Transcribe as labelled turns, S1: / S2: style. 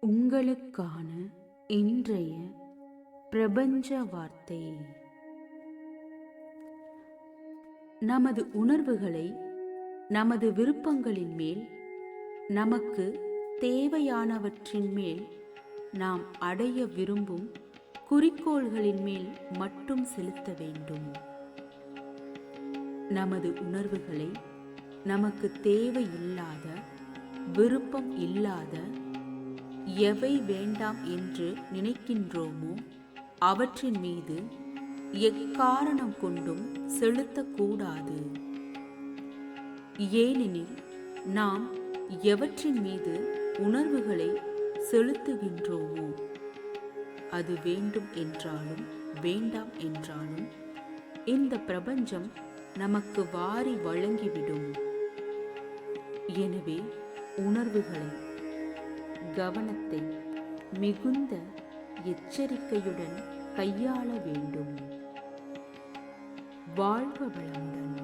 S1: உங்களுக்கான இன்றைய பிரபஞ்ச வார்த்தை. நமது உணர்வுகளை நமது விருப்பங்களின் மேல், நமக்கு தேவையானவற்றின் மேல், நாம் அடைய விரும்பும் குறிக்கோள்களின் மேல் மட்டும் செலுத்த வேண்டும். நமது உணர்வுகளை நமக்கு தேவையில்லாத, விருப்பம் இல்லாத, எவை வேண்டாம் என்று நினைக்கின்றோமோ அவற்றின் மீது எக்காரணம் கொண்டும் செலுத்தக்கூடாது. ஏனெனில் நாம் எவற்றின் மீது உணர்வுகளை செலுத்துகின்றோமோ அது வேண்டும் என்றாலும் வேண்டாம் என்றாலும் இந்த பிரபஞ்சம் நமக்கு வாரி வழங்கிவிடும். எனவே உணர்வுகளை, கவனத்தை மிகுந்த எச்சரிக்கையுடன் கையாள வேண்டும். வாழ்க வளமுடன்.